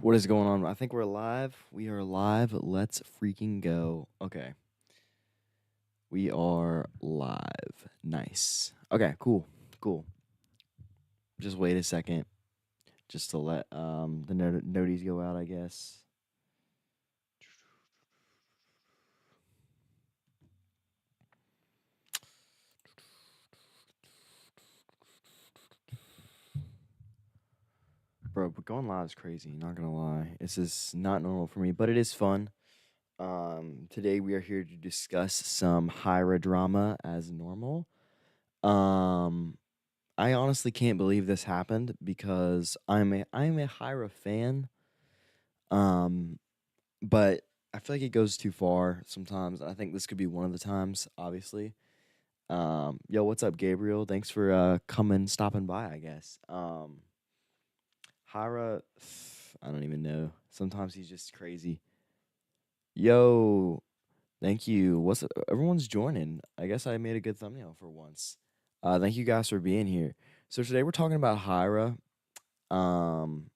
What is going on? I think we're live. We are live. Let's freaking go. Okay. We are live. Nice. Okay, cool. Cool. Just wait a second just to let the noties go out, I guess. Bro, but going live is crazy, not gonna lie. This is not normal for me, but it is fun. Today we are here to discuss some Hyra drama as normal. Um I honestly can't believe this happened because I'm a Hyra fan. Um, but I feel like it goes too far sometimes. I think this could be one of the times, obviously. Yo, what's up, Gabriel? Thanks for stopping by, I guess. Hyra, I don't even know. Sometimes he's just crazy. Yo, thank you. What's up? Everyone's joining. I guess I made a good thumbnail for once. Thank you guys for being here. So today we're talking about Hyra. Um,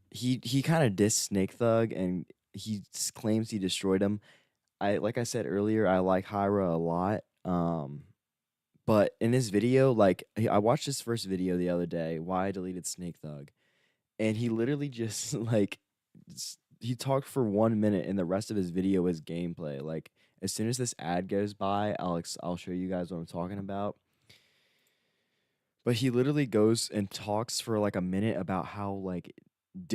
he kind of dissed Snake Thug and claims he destroyed him. Like I said earlier, I like Hyra a lot. But in his video, I watched his first video the other day, why I deleted Snake Thug, and he literally just he talked for 1 minute, and the rest of his video is gameplay. Like as soon as this ad goes by, I'll show you guys what I'm talking about. But he literally goes and talks for like a minute about how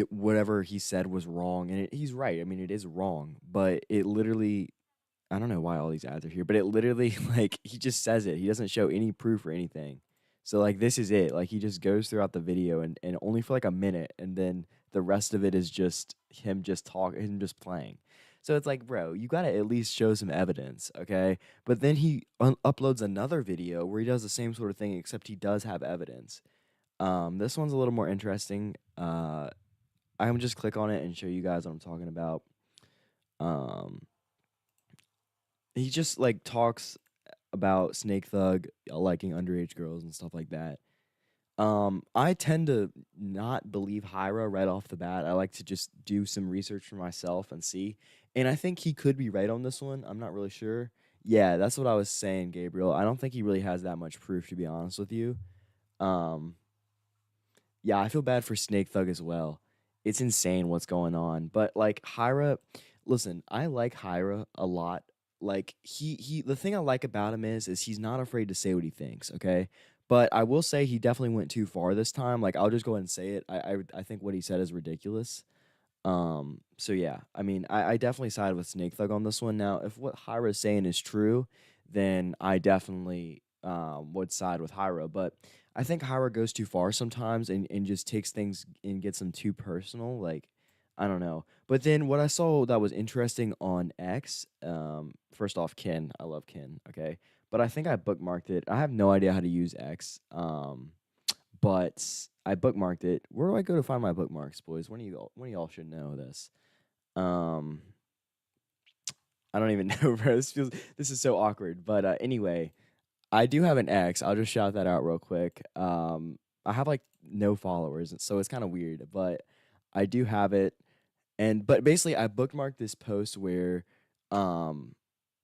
whatever he said was wrong, and he's right. I mean, it is wrong, but it literally I don't know why all these ads are here, but it literally like he just says it. He doesn't show any proof or anything. So like this is it. Like he just goes throughout the video and only for like a minute, and then the rest of it is just him just playing. So it's like, bro, you gotta at least show some evidence, okay? But then he uploads another video where he does the same sort of thing, except he does have evidence. This one's a little more interesting. I'm just click on it and show you guys what I'm talking about. Um, he just like talks about Snake Thug liking underage girls and stuff like that. I tend to not believe Hyra right off the bat. I like to just do some research for myself and see. And I think he could be right on this one. I'm not really sure. Yeah, that's what I was saying, Gabriel. I don't think he really has that much proof, to be honest with you. Um, yeah, I feel bad for Snake Thug as well. It's insane what's going on. But like Hyra, listen, I like Hyra a lot. Like he the thing I like about him is he's not afraid to say what he thinks, okay? But I will say he definitely went too far this time. Like I'll just go ahead and say it. I think what he said is ridiculous. So yeah, I mean, I definitely side with Snake Thug on this one. Now, if what Hyra is saying is true, then I definitely would side with Hyra. But I think Hyra goes too far sometimes and just takes things and gets them too personal. Like, I don't know. But then what I saw that was interesting on X, first off, Ken, I love Ken, okay? But I think I bookmarked it. I have no idea how to use X. But I bookmarked it. Where do I go to find my bookmarks, boys? One of y'all should know this. Um, I don't even know, bro. This is so awkward. But anyway, I do have an X. I'll just shout that out real quick. I have like no followers, so it's kind of weird, but I do have it. But basically, I bookmarked this post where um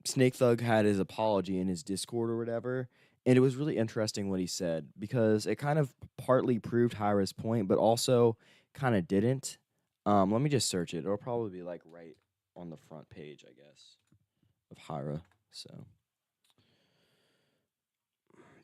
Snake Thug had his apology in his Discord or whatever, and it was really interesting what he said because it kind of partly proved Hyra's point, but also kind of didn't. Let me just search it. It'll probably be like right on the front page, I guess, of Hyra. So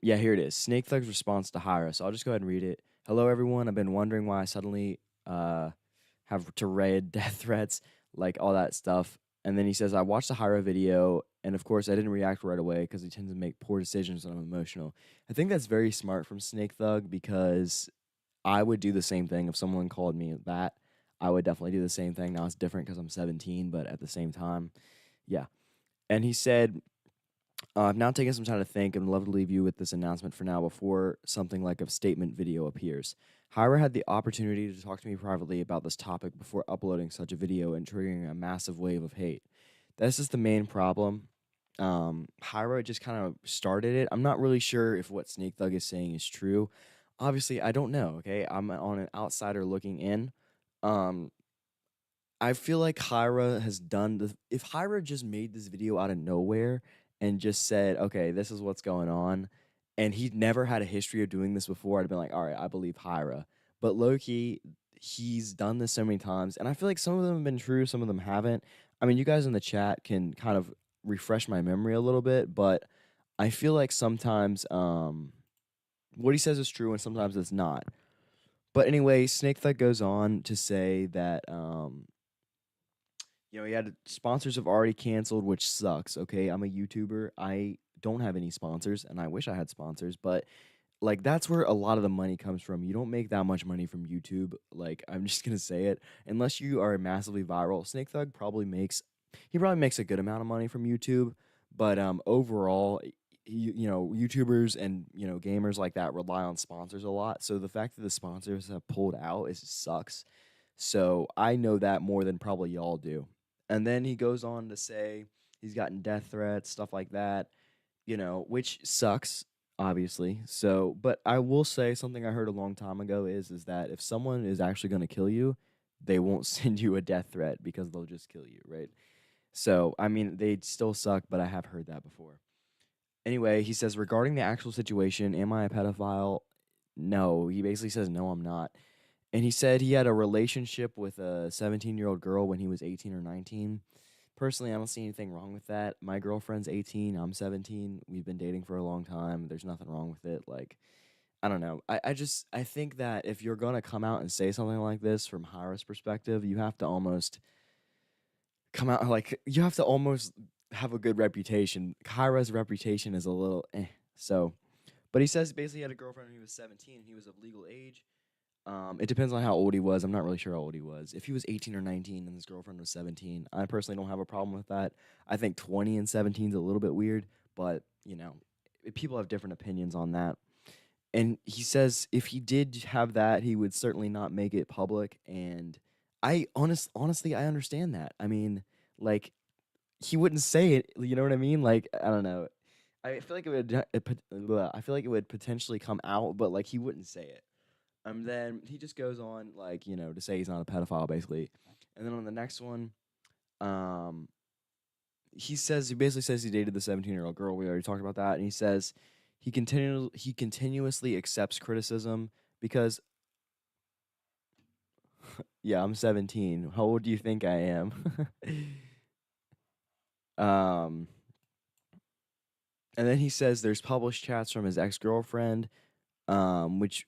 yeah, here it is. Snake Thug's response to Hyra. So I'll just go ahead and read it. Hello, everyone. I've been wondering why I suddenly have to read death threats, like all that stuff. And then he says, I watched the Hyra video, and of course, I didn't react right away because he tends to make poor decisions when I'm emotional. I think that's very smart from Snake Thug because I would do the same thing if someone called me that. I would definitely do the same thing. Now it's different because I'm 17, but at the same time, yeah. And he said, I've now taken some time to think and would love to leave you with this announcement for now before something like a statement video appears. Hyra had the opportunity to talk to me privately about this topic before uploading such a video and triggering a massive wave of hate. This is the main problem. Hyra just kind of started it. I'm not really sure if what Snake Thug is saying is true. Obviously, I don't know, okay? I'm on an outsider looking in. Um, I feel like Hyra has done the if Hyra just made this video out of nowhere and just said, "Okay, this is what's going on," and he never had a history of doing this before, I'd been like, "All right, I believe Hyra." But low-key, he's done this so many times, and I feel like some of them have been true, some of them haven't. I mean, you guys in the chat can kind of refresh my memory a little bit, but I feel like sometimes what he says is true and sometimes it's not. But anyway, Snakethug goes on to say that he had sponsors have already canceled, which sucks. Okay, I'm a YouTuber. I don't have any sponsors, and I wish I had sponsors, but like that's where a lot of the money comes from. You don't make that much money from YouTube. Like I'm just gonna say it, unless you are massively viral. Snakethug probably makes a good amount of money from YouTube, but overall, YouTubers and gamers like that rely on sponsors a lot. So the fact that the sponsors have pulled out is sucks. So I know that more than probably y'all do. And then he goes on to say he's gotten death threats, stuff like that, which sucks, obviously. So, but I will say something I heard a long time ago is that if someone is actually going to kill you, they won't send you a death threat because they'll just kill you, right? So, I mean, they still suck, but I have heard that before. Anyway, he says regarding the actual situation, am I a pedophile? No, he basically says no, I'm not. And he said he had a relationship with a 17-year-old girl when he was 18 or 19. Personally, I don't see anything wrong with that. My girlfriend's 18, I'm 17. We've been dating for a long time. There's nothing wrong with it. Like, I don't know. I think that if you're gonna come out and say something like this from Hyra's perspective, you have to almost come out like you have to almost have a good reputation. Hyra's reputation is a little So, but he says basically he had a girlfriend when he was 17 and he was of legal age. It depends on how old he was. I'm not really sure how old he was. If he was 18 or 19 and his girlfriend was 17, I personally don't have a problem with that. I think 20 and 17 is a little bit weird, but people have different opinions on that. And he says if he did have that, he would certainly not make it public. And honestly, I understand that. I mean, like he wouldn't say it. You know what I mean? Like I don't know. I feel like I feel like it would potentially come out, but like he wouldn't say it. Then he just goes on like to say he's not a pedophile basically, and then on the next one, um, he basically says he dated the 17-year-old girl. We already talked about that, and he says he continuously accepts criticism because yeah, I'm 17. How old do you think I am? um, and then he says there's published chats from his ex girlfriend, which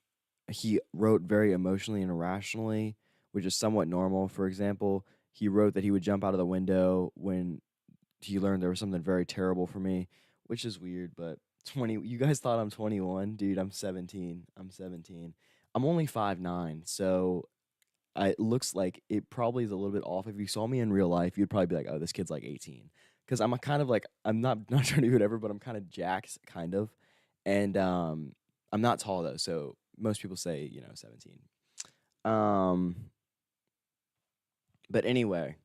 he wrote very emotionally and irrationally, which is somewhat normal. For example, he wrote that he would jump out of the window when he learned there was something very terrible for me, which is weird, but 20 you guys thought I'm 21, dude, I'm 17. I'm 17. I'm only 5'9", so it looks like it probably is a little bit off. If you saw me in real life, you'd probably be like, "Oh, this kid's like 18." Because I'm a kind of like I'm not not trying to do whatever, but I'm kind of jacked, kind of, and I'm not tall though, so most people say 17. Um, but anyway,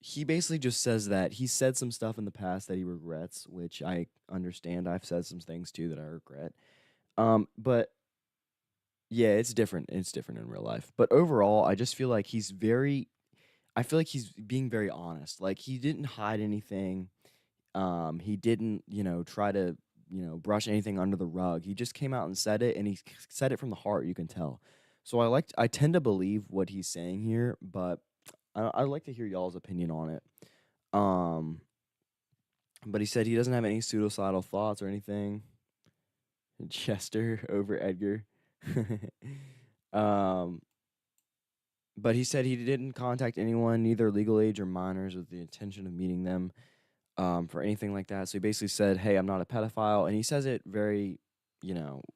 he basically just says that he said some stuff in the past that he regrets, which I understand. I've said some things too that I regret. But yeah, it's different. It's different in real life. But overall, I just feel like I feel like he's being very honest. Like he didn't hide anything. He didn't, try to, brush anything under the rug. He just came out and said it, and he said it from the heart. You can tell. So I tend to believe what he's saying here, but I'd like to hear y'all's opinion on it. Um, but he said he doesn't have any suicidal thoughts or anything. Chester over Edgar. um, but he said he didn't contact anyone, neither legal age or minors, with the intention of meeting them for anything like that. So he basically said, "Hey, I'm not a pedophile," and he says it very,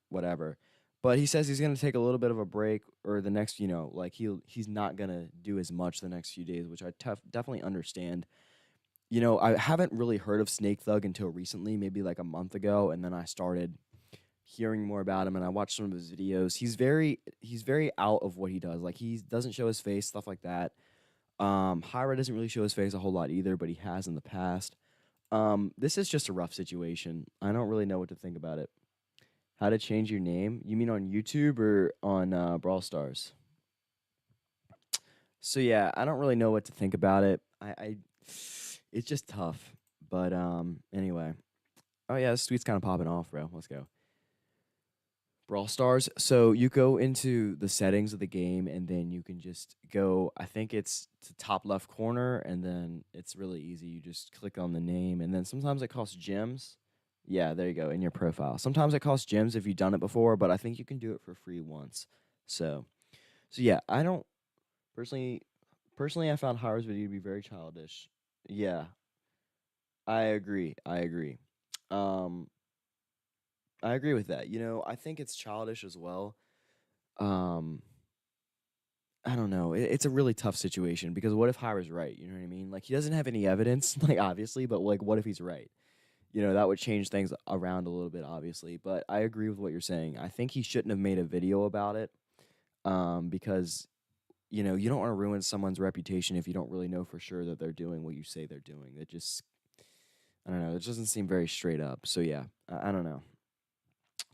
whatever. But he says he's gonna take a little bit of a break, or the next, like he's not gonna do as much the next few days, which I definitely understand. I haven't really heard of Snakethug until recently, maybe like a month ago, and then I started hearing more about him and I watched some of his videos. He's very out of what he does. Like he doesn't show his face, stuff like that. Hyra doesn't really show his face a whole lot either, but he has in the past. This is just a rough situation. I don't really know what to think about it. How to change your name? You mean on YouTube or on Brawl Stars? So yeah, I don't really know what to think about it. It's just tough. But anyway. Oh yeah, this tweet's kind of popping off, bro. Let's go. Brawl Stars. So you go into the settings of the game and then you can just go, I think it's to top left corner and then it's really easy. You just click on the name and then sometimes it costs gems. Yeah, there you go in your profile. Sometimes it costs gems if you've done it before, but I think you can do it for free once. So, so yeah, I don't personally I found Hyra's video to be very childish. Yeah, I agree. I agree. Um I agree with that. You know, I think it's childish as well. Um I don't know. It's a really tough situation because what if Hyra's right? You know what I mean? Like he doesn't have any evidence, like obviously, but like what if he's right? You know, that would change things around a little bit, obviously. But I agree with what you're saying. I think he shouldn't have made a video about it, because you know you don't want to ruin someone's reputation if you don't really know for sure that they're doing what you say they're doing. That just I don't know. It doesn't seem very straight up. So yeah, I don't know.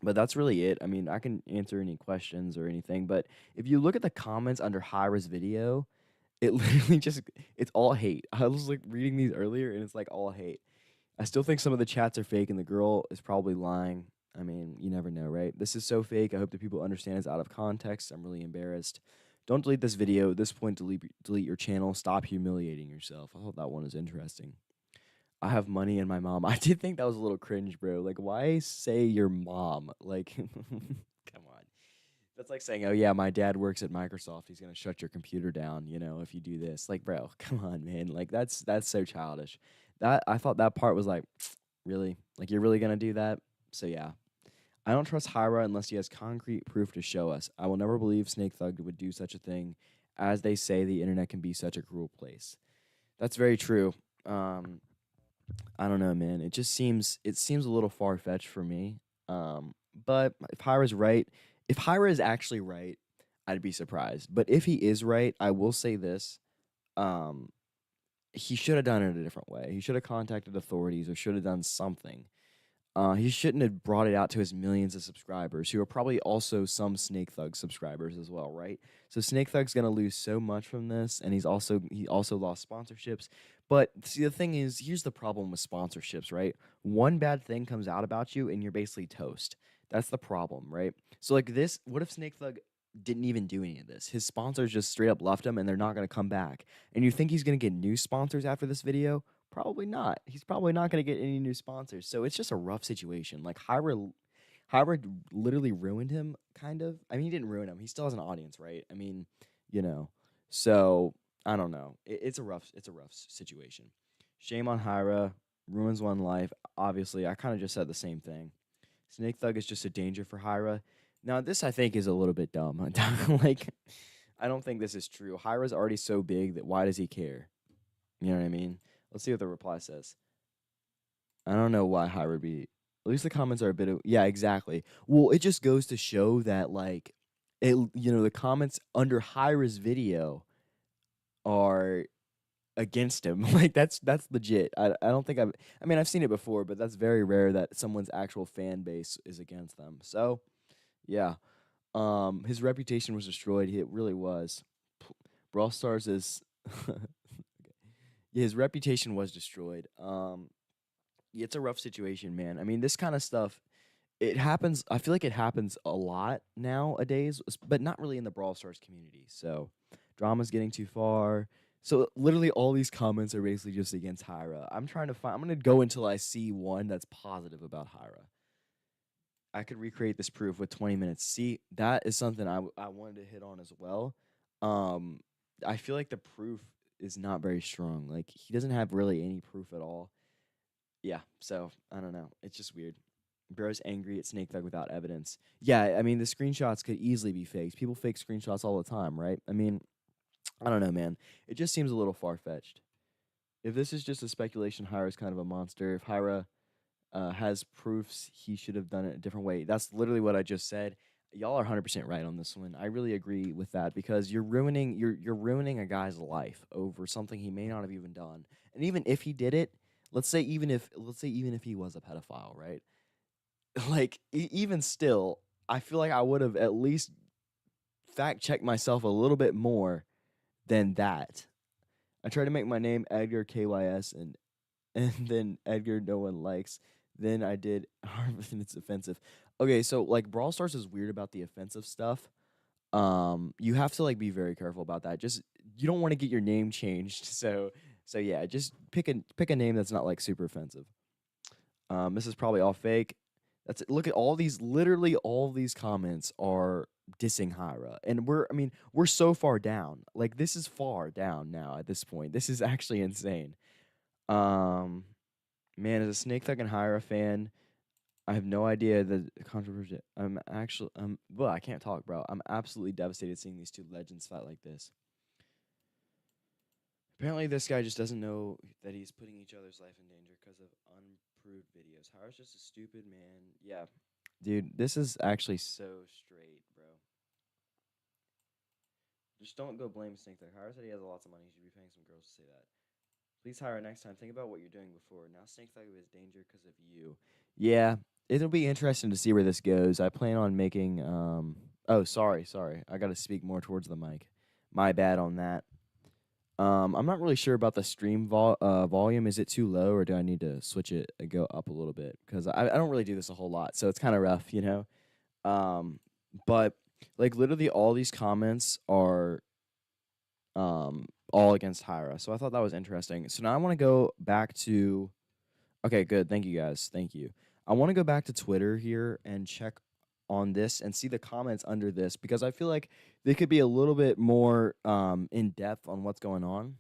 But that's really it. I mean, I can answer any questions or anything. But if you look at the comments under Hyra's video, it literally just it's all hate. I was like reading these earlier and it's like all hate. I still think some of the chats are fake and the girl is probably lying. I mean, you never know, right? This is so fake. I hope that people understand it's out of context. I'm really embarrassed. Don't delete this video. At this point, delete your channel. Stop humiliating yourself. I thought that one was interesting. I have money in my mom. I did think that was a little cringe, bro. Like, why say your mom? Like, come on. That's like saying, "Oh yeah, my dad works at Microsoft. He's gonna shut your computer down, you know, if you do this." Like, bro, come on, man. Like, that's so childish. That I thought that part was like, really, like you're really gonna do that. So yeah, I don't trust Hyra unless he has concrete proof to show us. I will never believe Snakethug would do such a thing, as they say the internet can be such a cruel place. That's very true. Um, I don't know, man. It seems a little far fetched for me. But if Hyra is actually right, I'd be surprised. But if he is right, I will say this: um, he should have done it a different way. He should have contacted authorities or should have done something. He shouldn't have brought it out to his millions of subscribers, who are probably also some Snake Thug subscribers as well, right? So Snake Thug's gonna lose so much from this, and he also lost sponsorships. But see, the thing is, here's the problem with sponsorships, right? One bad thing comes out about you, and you're basically toast. That's the problem, right? So like this, what if Snake Thug didn't even do any of this? His sponsors just straight up left him, and they're not gonna come back. And you think he's gonna get new sponsors after this video? Probably not. He's probably not going to get any new sponsors. So it's just a rough situation. Like Hyra literally ruined him, kind of. I mean, he didn't ruin him. He still has an audience, right? I mean, you know. So I don't know. It's a rough situation. Shame on Hyra. Ruins one life. Obviously, I kind of just said the same thing. Snake Thug is just a danger for Hyra. Now, this I think is a little bit dumb. Like, I don't think this is true. Hyra's already so big that why does he care? You know what I mean? Let's see what the reply says. I don't know why Hyra be. At least the comments are a bit of yeah, exactly. Well, it just goes to show that like it you know the comments under Hyra's video are against him. Like that's legit. I don't think I mean I've seen it before, but that's very rare that someone's actual fan base is against them. So, yeah. His reputation was destroyed. It really was. Brawl Stars is yeah, his reputation was destroyed. Yeah, it's a rough situation, man. I mean, this kind of stuff, it happens. I feel like it happens a lot nowadays, but not really in the Brawl Stars community. So, drama's getting too far. So, literally, all these comments are basically just against Hyra. I'm trying to find. I'm gonna go until I see one that's positive about Hyra. I could recreate this proof with 20 minutes. See, that is something I wanted to hit on as well. Um, I feel like the proof is not very strong. Like he doesn't have really any proof at all. Yeah, so I don't know. It's just weird. Bro's angry at Snake Thug without evidence. Yeah, I mean the screenshots could easily be faked. People fake screenshots all the time, right? I mean, I don't know, man. It just seems a little far fetched. If this is just a speculation, Hyra's kind of a monster. If Hyra has proofs, he should have done it a different way. That's literally what I just said. Y'all are 100% right on this one. I really agree with that because you're ruining a guy's life over something he may not have even done. And even if he did it, let's say even if he was a pedophile, right? Like even still, I feel like I would have at least fact checked myself a little bit more then that. I try to make my name Edgar KYS and then Edgar no one likes. Then I did Harvard and it's offensive. Okay, so like Brawl Stars is weird about the offensive stuff. You have to like be very careful about that. Just you don't want to get your name changed. So yeah, just pick a name that's not like super offensive. This is probably all fake. That's it. Look at all these. Literally, all these comments are dissing Hyra, and I mean, we're so far down. Like this is far down now at this point. This is actually insane. Um, Man, as a Snakethug and Hyra fan, I have no idea the controversy. Well, I can't talk, bro. I'm absolutely devastated seeing these two legends fight like this. Apparently, this guy just doesn't know that he's putting each other's life in danger because of unproved videos. Hyra's just a stupid man. Yeah, dude, this is actually so straight, bro. Just don't go blame Snakethug. Hyra said he has lots of money. He should be paying some girls to say that. Please hire next time. Think about what you're doing before. Now Snakethug is danger because of you. Yeah, it'll be interesting to see where this goes. I plan on making oh, sorry. I got to speak more towards the mic. My bad on that. I'm not really sure about the stream volume. Is it too low, or do I need to switch it and go up a little bit? Because I don't really do this a whole lot, so it's kind of rough, you know. But like literally all these comments are all against Hyra. So I thought that was interesting. So now I want to go back to. Okay, good. Thank you guys. Thank you. I want to go back to Twitter here and check on this and see the comments under this because I feel like they could be a little bit more in depth on what's going on.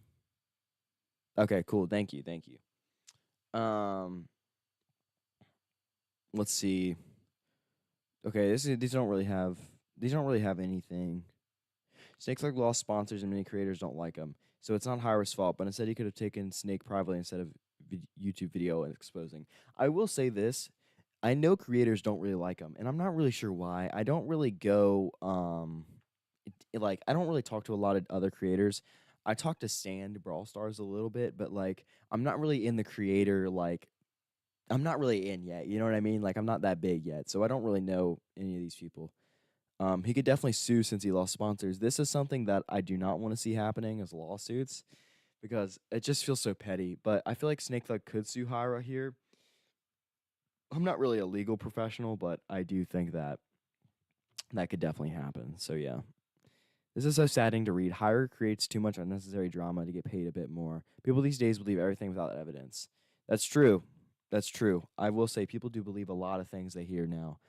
Okay, cool. Thank you. Thank you. Um, let's see. Okay, these don't really have anything. Snakethug lost sponsors and many creators don't like him. So it's not Hyra's fault, but instead he could have taken Snake privately instead of YouTube video and exposing. I will say this. I know creators don't really like him, and I'm not really sure why. I don't really go like I don't really talk to a lot of other creators. I talk to Sand Brawl Stars a little bit, but like I'm not really in the creator like I'm not really in yet. You know what I mean? Like I'm not that big yet, so I don't really know any of these people. He could definitely sue since he lost sponsors. This is something that I do not want to see happening as lawsuits because it just feels so petty. But I feel like Snakethug could sue Hyra here. I'm not really a legal professional, but I do think that that could definitely happen. So yeah. This is so saddening to read. Hyra creates too much unnecessary drama to get paid a bit more. People these days believe everything without evidence. That's true. That's true. I will say people do believe a lot of things they hear now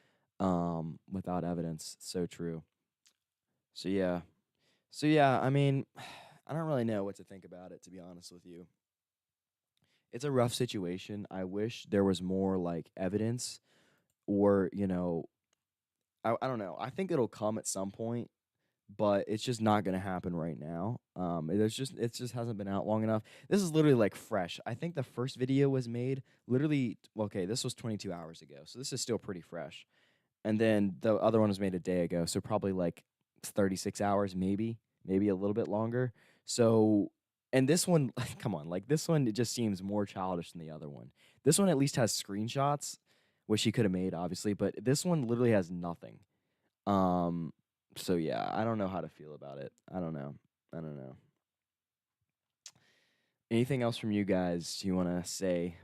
without evidence. So true. So yeah. So yeah, I mean, I don't really know what to think about it to be honest with you. It's a rough situation. I wish there was more like evidence or, you know, I don't know. I think it'll come at some point, but it's just not going to happen right now. It just hasn't been out long enough. This is literally like fresh. I think the first video was made literally okay, this was 22 hours ago. So this is still pretty fresh. And then the other one was made a day ago, so probably like 36 hours maybe a little bit longer. So and this one come on, like this one it just seems more childish than the other one. This one at least has screenshots which he could have made obviously, but this one literally has nothing. Um so yeah, I don't know how to feel about it. I don't know. I don't know. Anything else from you guys you want to say?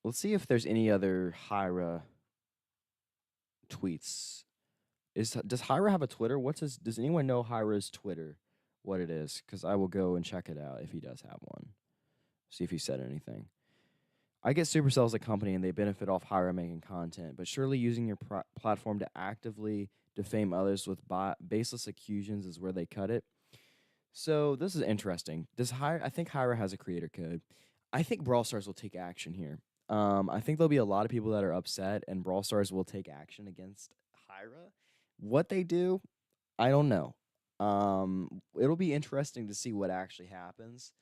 Let's see if there's any other Hyra tweets. Does Hyra have a Twitter? Does anyone know Hyra's Twitter? What it is? Because I will go and check it out if he does have one. See if he said anything. I get Supercell as a company and they benefit off Hyra making content, but surely using your platform to actively defame others with baseless accusations is where they cut it. So this is interesting. I think Hyra has a creator code. I think Brawl Stars will take action here. I think there'll be a lot of people that are upset, and Brawl Stars will take action against Hyra. What they do, I don't know. It'll be interesting to see what actually happens,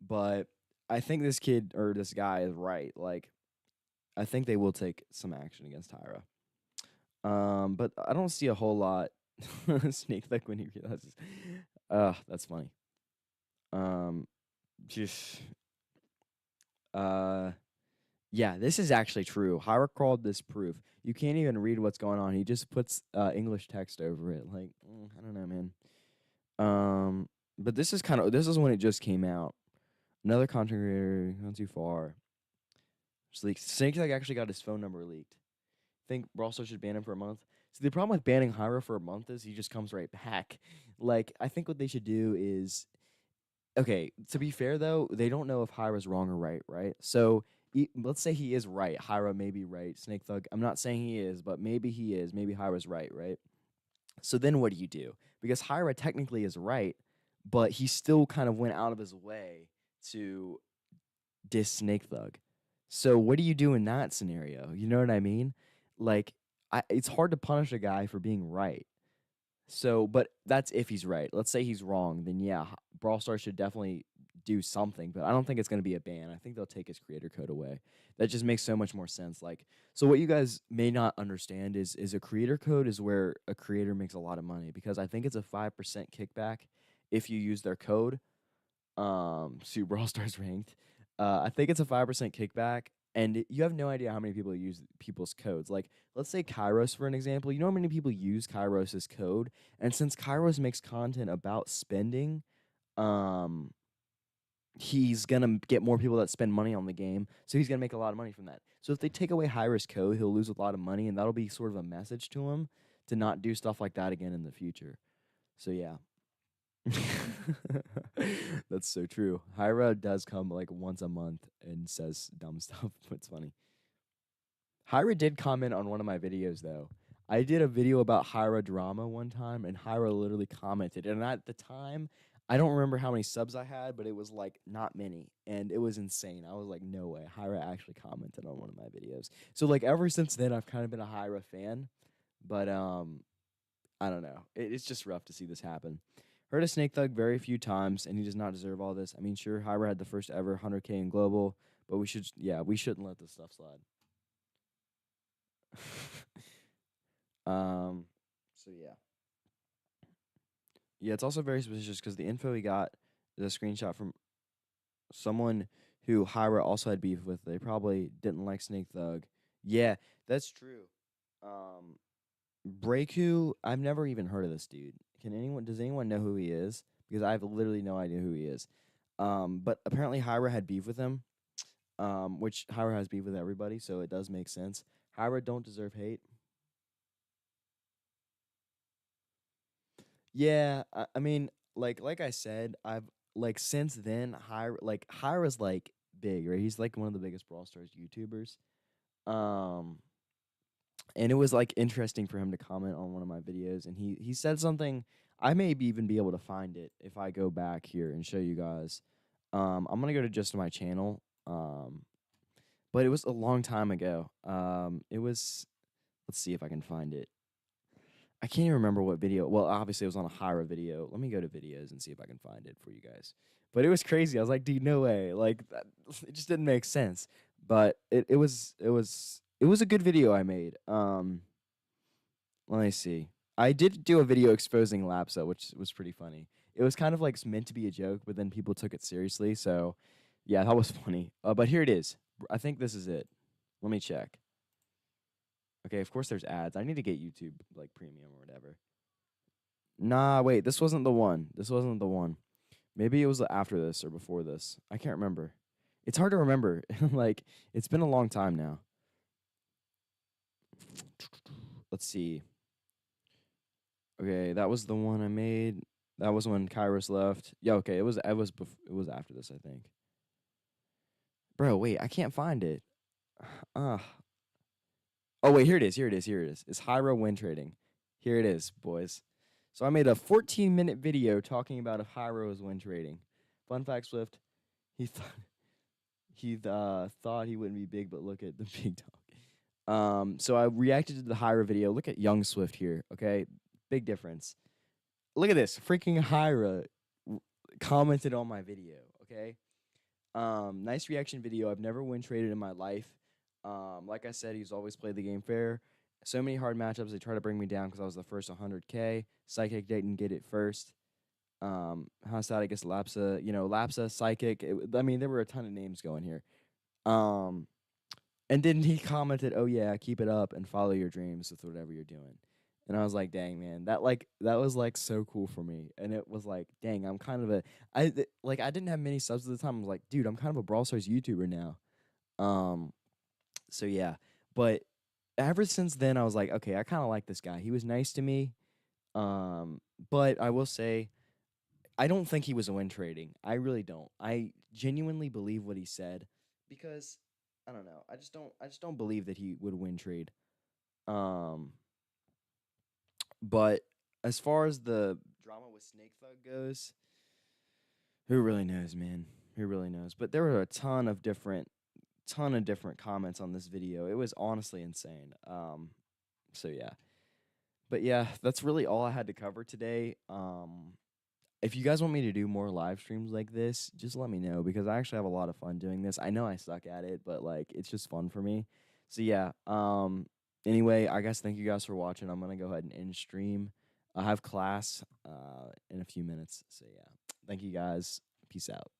but I think this kid or this guy is right. Like, I think they will take some action against Hyra. But I don't see a whole lot. Snakethug when he realizes, that's funny. Just, uh, yeah, this is actually true. Hyra called this proof. You can't even read what's going on. He just puts English text over it. Like, I don't know, man. Um, but this is when it just came out. Another content creator, not too far. Just leaked. Snakethug actually got his phone number leaked. Think Brawl Stars should ban him for a month. See, the problem with banning Hyra for a month is he just comes right back. Like, I think what they should do is, okay, to be fair though, they don't know if Hyra's wrong or right, right? So let's say he is right. Hyra may be right. Snakethug, I'm not saying he is, but maybe he is. Maybe Hyra's right, right? So then what do you do? Because Hyra technically is right, but he still kind of went out of his way to diss Snake Thug. So what do you do in that scenario? You know what I mean? Like, it's hard to punish a guy for being right. So, but that's if he's right. Let's say he's wrong, then yeah, Brawl Stars should definitely do something. But I don't think it's going to be a ban. I think they'll take his creator code away. That just makes so much more sense. Like, so what you guys may not understand is a creator code is where a creator makes a lot of money because I think it's a 5% kickback if you use their code to Brawl Stars ranked. I think it's a 5% kickback, and you have no idea how many people use people's codes. Like, let's say Kairos for an example. You know how many people use Kairos's code, and since Kairos makes content about spending, um, he's gonna get more people that spend money on the game, so he's gonna make a lot of money from that. So if they take away Hyra's code, he'll lose a lot of money, and that'll be sort of a message to him to not do stuff like that again in the future. So yeah. That's so true. Hyra does come like once a month and says dumb stuff. It's funny. Hyra did comment on one of my videos though. I did a video about Hyra drama one time, and Hyra literally commented. And at the time, I don't remember how many subs I had, but it was like not many, and it was insane. I was like, no way. Hyra actually commented on one of my videos. So like ever since then, I've kind of been a Hyra fan, but I don't know. It's just rough to see this happen. Heard of Snake Thug very few times, and he does not deserve all this. I mean, sure, Hyra had the first ever 100K in global, but we shouldn't let this stuff slide. um, so yeah, yeah. It's also very suspicious because the info he got is a screenshot from someone who Hyra also had beef with. They probably didn't like Snake Thug. Yeah, that's true. Um, Breaku, I've never even heard of this dude. Does anyone know who he is? Because I have literally no idea who he is. But apparently Hyra had beef with him, which Hyra has beef with everybody, so it does make sense. Hyra don't deserve hate. Yeah, I mean, like I said, I've like since then Hyra's like big, right? He's like one of the biggest Brawl Stars YouTubers. Um, and it was like interesting for him to comment on one of my videos, and he said something. I may even be able to find it if I go back here and show you guys. I'm gonna go to just my channel. But it was a long time ago. It was. Let's see if I can find it. I can't even remember what video. Well, obviously it was on a Hyra video. Let me go to videos and see if I can find it for you guys. But it was crazy. I was like, dude, no way. Like that, it just didn't make sense. But it was a good video I made. Let me see. I did do a video exposing Lapsa, which was pretty funny. It was kind of like meant to be a joke, but then people took it seriously. So, yeah, that was funny. But here it is. I think this is it. Let me check. Okay, of course there's ads. I need to get YouTube like premium or whatever. Nah, wait, this wasn't the one. This wasn't the one. Maybe it was after this or before this. I can't remember. It's hard to remember. Like, it's been a long time now. Let's see. Okay, that was the one I made. That was when Kairos left. Yeah, okay, it was after this, I think. Bro, wait, I can't find it. Uh Oh wait, here it is. Here it is. Here it is. It's Hyra win trading. Here it is, boys. So I made a 14-minute video talking about if Hyra was win trading. Fun fact, Swift. He thought thought he wouldn't be big, but look at the big dog. So I reacted to the Hyra video. Look at young Swift here. Okay, big difference. Look at this. Freaking Hyra commented on my video. Okay. Nice reaction video. I've never win traded in my life. Like I said, he's always played the game fair. So many hard matchups. They try to bring me down because I was the first 100K. Psychic didn't get it first. How sad I guess Lapsa. Lapsa, Psychic. I mean, there were a ton of names going here. Um, and then he commented, "Oh yeah, keep it up and follow your dreams with whatever you're doing." And I was like, "Dang, man, that was like so cool for me." And it was like, "Dang, I'm kind of a like I didn't have many subs at the time. I was like, dude, I'm kind of a Brawl Stars YouTuber now." Um, so yeah, but ever since then, I was like, okay, I kind of like this guy. He was nice to me. But I will say, I don't think he was a win trading. I really don't. I genuinely believe what he said because I don't know. I just don't believe that he would win trade. Um, but as far as the drama with Snake Thug goes, who really knows, man? Who really knows? But there were a ton of different comments on this video. It was honestly insane. So yeah. But yeah, that's really all I had to cover today. If you guys want me to do more live streams like this, just let me know because I actually have a lot of fun doing this. I know I suck at it, but like it's just fun for me. So yeah, anyway, I guess thank you guys for watching. I'm gonna go ahead and end stream. I have class in a few minutes. So yeah. Thank you guys. Peace out.